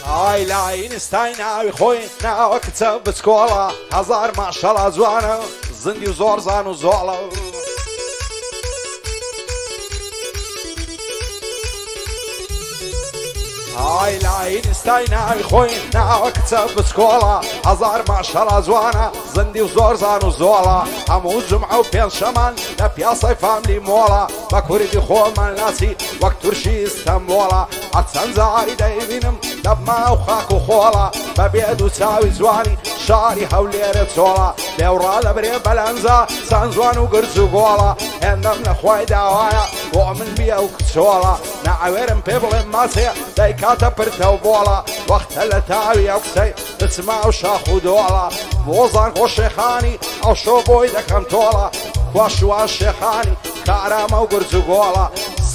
ئای لاینستای ناوی خۆی ناوە کچە بچکۆڵە هەزار ماشەڵا جوانە زندی و زۆر زان و زۆڵە ئای لاینستای ناوی خۆی ناوە کچە بچکۆڵە هەزار ماشەڵا جوانە زندی و زۆر زان و زۆڵە هەموو جمعە و پێنجشەمان لە پیاسەی فاملی مۆڵە بە کوردی خۆمان لاسی وەک تورشی ئیستەنبۆڵە هەرچەند جاری دەیبینم لە بما و خاک و خۆڵە بە بێد و چاوی جوانی شاری هەولێرە چۆڵە لێوڕا لە برێ بەلەنجە چەند جوان و گرج و گۆڵە هێندەم لە خوای داوایە بۆ من بیە و کچۆڵە نەعەوێرم پێ بڵێم ماچێ دەیکاتە پرتە و بۆڵە وەختە لە تاوی ئەو کچەی بچما و شاخ و دۆڵە بۆ زانکۆ شێخانی ئەو شۆ بۆی دەکەم تۆڵە خوا شوان شێخانی کارامە و گرج و گۆڵە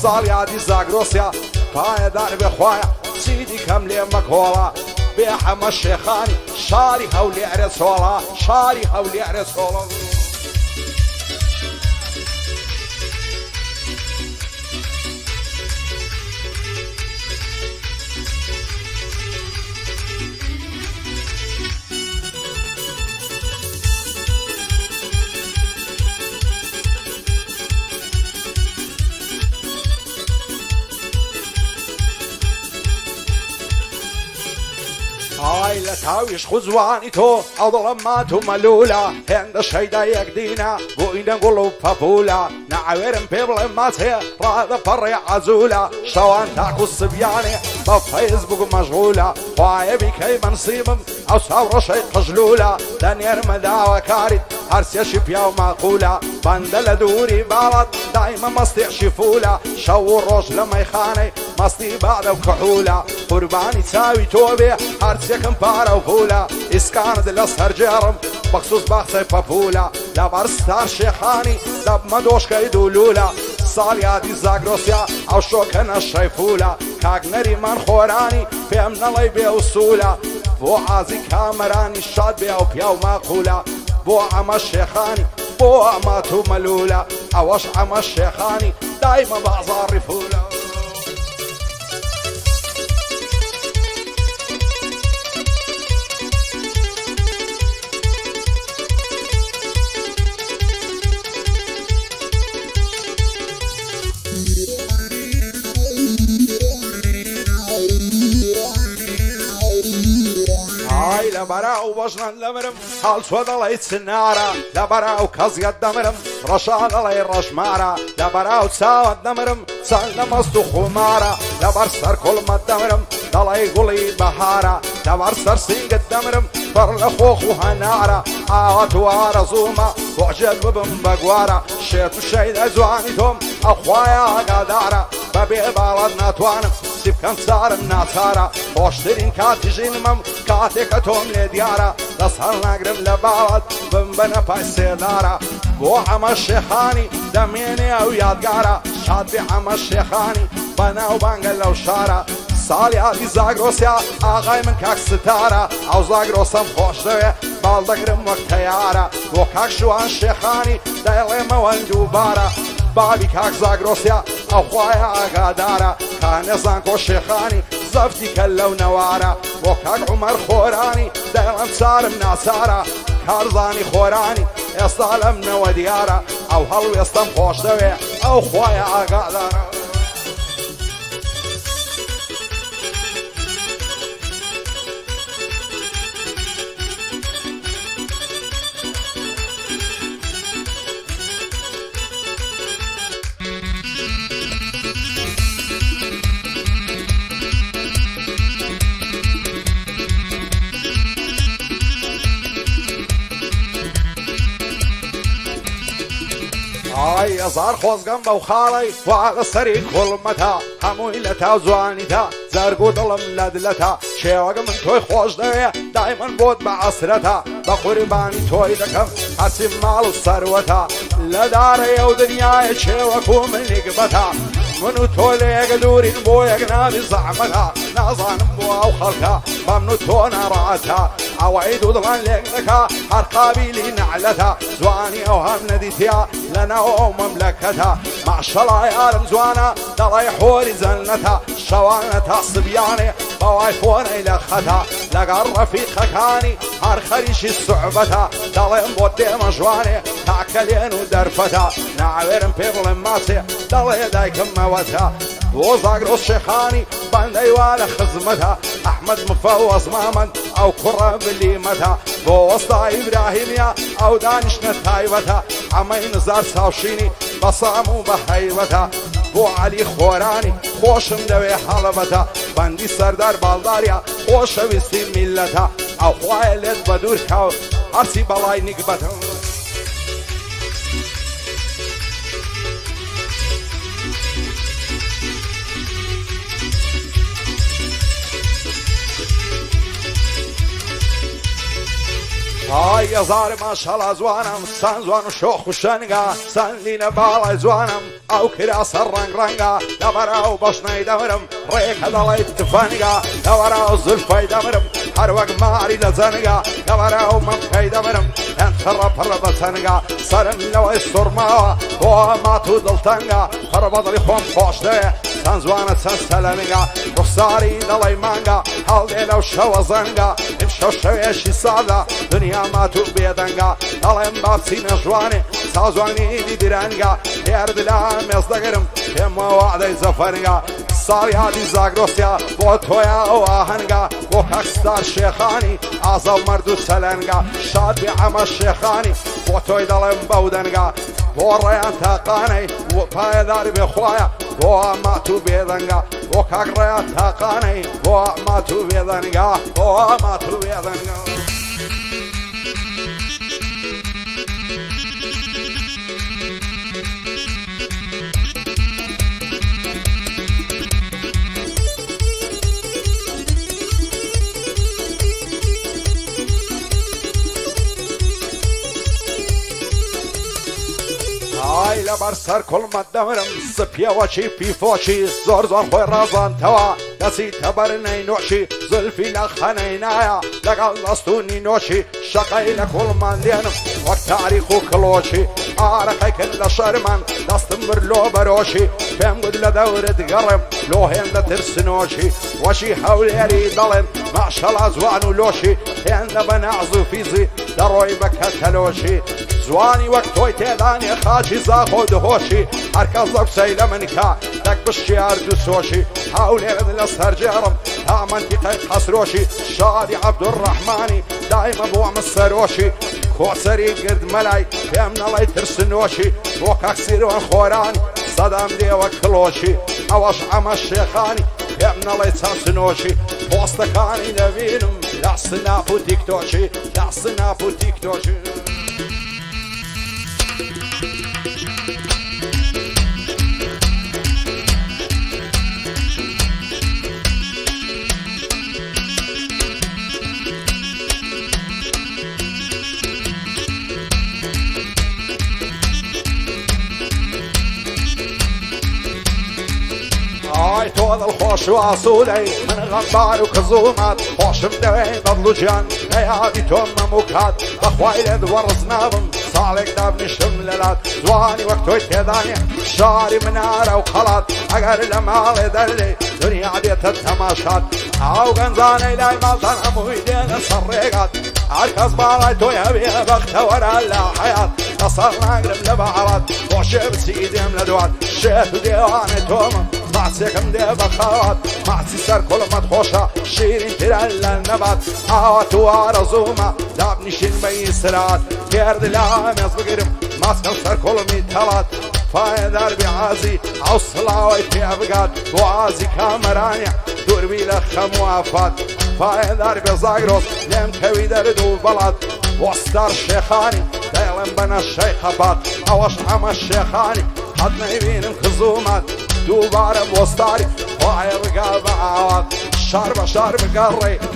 ساڵ یادی زاگرۆسیا پایەدار بێ خوایە چی دیکەم لێ مەکۆڵە بێ حەمە شێخانی شاری هەولێرە چۆڵە شاری هەولێرە چۆڵە ئای لە تاویش خوجوانی تۆ ئەو دڵم مات و مەلوولە هێندە شەیدا یەکدینە بۆ ئینە گوڵ و پەپوولە نەعەوێرم پێ بڵێم مات هەیە ڕادەپەڕێ عەجوولە شەوان تاک و سبیانێ بە فەیسبوک مەشغوولە خوایە بیکەی منسیبم ئەو چاوڕەشەی قژلوولە دەنێرمە داواکاریت هەرسێشی پیا و ماقوولە بەندە لە دووری باڵات دایمە مەستێشی فولە شەو و ڕۆژ لە مەیخانەی مەستی بادە و کەحوولە قوربانی چاوی تۆ بێ هەرچێکم پارە و پوولە ئیسکانت لە سەرجێڕم بەخسوس باخچەی پەپوولە لەبەر ستار شێخانی دەبمە دۆشکەی دوولولە ساڵ یادی زاگرۆسیا ئەو شۆکە نەشەی فولە کاگنەری من خۆرانی پێم نەڵێی بێ وسوولە بۆ ئازی کامەرانی شاد بێ و پیا و ماقوولە بۆ ئەمە شێخانی بۆ ئەمات و مەلوولە ئەوەش ئەمە شێخانی دایمە بازاڕی فولە لەبەراو بەژنان لەمرم هەڵچۆ دەڵێی چنارە لەبەراو کەزگەت دەمرم ڕەشا دەڵێی ڕەشمارە لەبەراو چاوت دەمرم چەند لە مەست و خومارە لەبەر سەر کوڵمەت دەمرم دەڵێی گوڵی بەهارە لەبەر سەر سینگت دەمرم پڕ لە خۆخ و هەنارە ئاوەت وارەزوومە بۆجێت ببم بە گوارە شێت و شەیدە جوانی تۆم ئەو خوایە ئاگادارە بەبێ باڵات ناتوانم سی بکەم چارم ناچارە خۆشترین کاتی ژینمەم کاتێکە تۆم لێ دیارە دەست هەڵ ناگرم لە باڵات بم بنە پای سێدارە بۆ ئەمە شێخانی دەمێنێ ئەو یادگارە شاد بێ ئەمە شێخانی بەناو بانگە لەو شارە ساڵی یادی زاگرۆسیا ئاغای من کاک ستارە ئەو زاگرۆسەم خۆش دەوێ باڵ دەگرم وەک تەیارە بۆ کاک شوان شێخانی دەیڵێمە وەندووبارە بابی کاک زاگرۆسیا ئەو خوایە ئاگادارە کانێزان کۆ شێخانی زەفتی کە لەو نەوارە بۆ کاک عومەر خۆرانی دەیڵێم چارم ناچارە کارزانی خۆرانی ئێستا لەم نەوە دیارە ئەو هەڵوێستەم خۆش دەوێ ئەو خوایە ئاگادارە ئای هەزار خۆزگەم بەو خاڵی واغە سەری کوڵمەتە هەمووی لە تاو جوانیتە زەرگ و دڵم لە دلەتە شێوەگە من تۆی خۆش دەوێ دایمەن بۆت بە ئەسرەتە بە قوربانی تۆی دەکەم هەرچی ماڵ و سەروەتە لە دارەیە و دنیایە چێوەکو من نیگبەتە من و تۆ لە یەکە دوورین بۆ یەک ناوی زەحمەتە نازانم بۆ ئەو خەڵکە بەمن و تۆ ناڕەحەتە ئەوەی دوو دڵان لێک دەکا هەر قابیلی نەعلەتە جوانی ئەو هەم نەدیتیا لەناو ئەو مەملەکەتە ماشەڵا یارم جوانە دەڵێ حۆری جەنەتە شەوانە تا سبیانێ أو آيفوني لختا لقى رفيقكاني هر خريشي الصعبتا دالين بودي مجواني تاكلين ودرفتا نعبرم بيبل ماتي دالي دايكم موتا وزاقروس شيخاني باندي والا خزمتا أحمد مفوز مامن أو كرة بليمتا بوسطا إبراهيميا أو دانش نتايبتا عمين زار ساوشيني بصامو بحيبتا بو علي خوراني خوشم دوي حلبتا بندي سردار بالداريا خوش ويستي ملتا أو خوالت بدور كاو هرسي بلاي نقبتا هاي زار ما شاء الله زوانم سان زوان شوخ وشنقا سان لينا بالا زوانم او كراس الرنق رنقا دبراو بشناي دمرم ريك هذا تفنقا دبراو زلفاي دمرم هروق ماري لزنقا دبراو منخي دمرم انتر فرب سنقا سرم لو استرما وما تودلتنقا فرب ضريخون خوش ده سان زوانة سان سلمقا رخصاري دلي مانقا حال دي لو شو زنقا امشو شويشي سادا دنيا ما تو بيدنقا دلين بابسي نجواني سازواني دي درنقا يرد لا مصدقرم كما وعدي زفرنقا صاري هادي زاقروسيا بوتويا واهنقا وكاكستار شيخاني عزو مردو سلنقا شاد بعمى الشيخاني بوتوي دلين بودنقا بوريان تاقاني وفايدار بخوايا وما تو بيدنقا وكاكريان تاقاني وما تو بيدنقا وما تو بيدنقا هاي لبرسر كل ما دمرم سبيا وشي في فوشي زور زور خوي رازان توا دسي تبرني نوشي زلفي لخني نايا لقال أسطوني نوشي شقي لكل ما دينم وقت تاريخو كلوشي عارقي كل شرمان دستمر لو بروشي فهم قد لدورة قرم لو هين لترسنوشي وشي حولي يريد ضلن ما شاء الله زوانو لوشي هين لبنعزو فيزي دروي بكتلوشي زواني وقتوي تيداني خاجي زاخو دهوشي هركز ضرب سيلة منكا دك بالشيار دوسوشي حاولي غد لسهر جرم تا منطقة حسروشي شادي عبد الرحماني دايما بوع مصروشي كوسري قرد ملاي فيمنا الله يترسنوشي وكاك سيروان خوراني صدام دي وكلوشي اوش عما الشيخاني فيمنا الله يتساسنوشي بوستكاني نبينم لا سنافو تيك توشي لا سنافو تيك توشي هاي طول الخوش واصولي من غبار وكزومات خوش مدوي بضلجان هيادي توم مكات بخوايل ادور زنابم صالك دابني شمللات زواني وقتوي تيداني شاري منارة وخلات اقر لمالي دلي دنيا عديت التماشات او غنزاني لاي مالتان امويدين السريقات عركز بالاي توي هبيه بخت ورا حياة تصرنا قرب لبعرات وشي بسيدي ملدوات شيت وديواني توم معسيكم دي بخارات معسي سر كل ما تخوشا شيرين ترال النبات آوات وارزوما دابني شين بي سرات كيرد لام يزبقرم ماسكم سر كل ميتالات فايدار بعازي عوصلاوي تيابقات وعازي كامرانيا دور بيلا خموافات فايدار بزاقروس لم كوي دردو بلاد وستار شيخاني دايلن بنا الشيخبات اوش عما الشيخاني حدنا يبينم خزومات دوباره بوستاري وعي رقابة عواد شار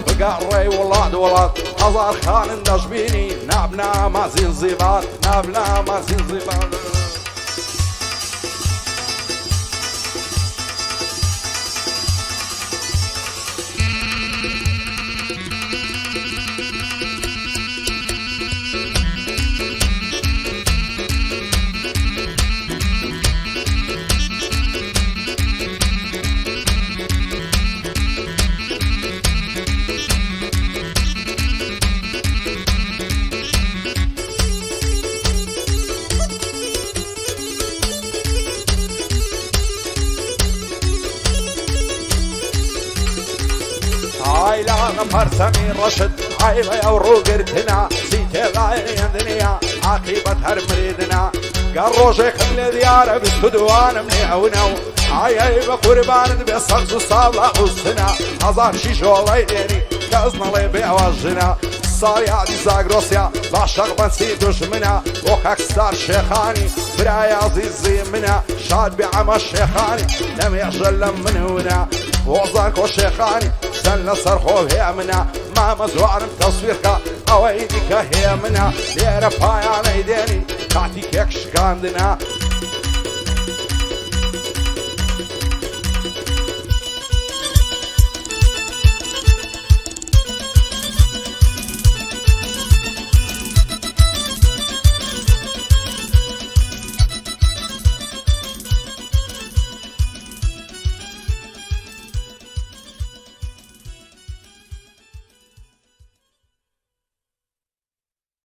بقري ولاد هزار خان اندجبيني نابنا ما زنزبات نابنا ما زنزبات عيلان فرسمي رشد عيلة وروقرتنا سيتي دنيا عاقبة هرمريدنا قال روجك من ديارة بالسدوان منعونو عيب قربان بيصغز الصالة والسنة هزار شيشولي ديني كازنا لي بيواجنا صار يا دي زاغروسيا بعشق بنسي دشمنا وكاك ستار شيخاني براي عزيزي منا شاد بعمى الشيخاني لم يعجل من هنا وعزانكو شيخاني سنة صرخو هي منا ما مزوعن بتصويرك او ايديك هي منا ليرا بايان ايديني تعطيك يكش كاندنا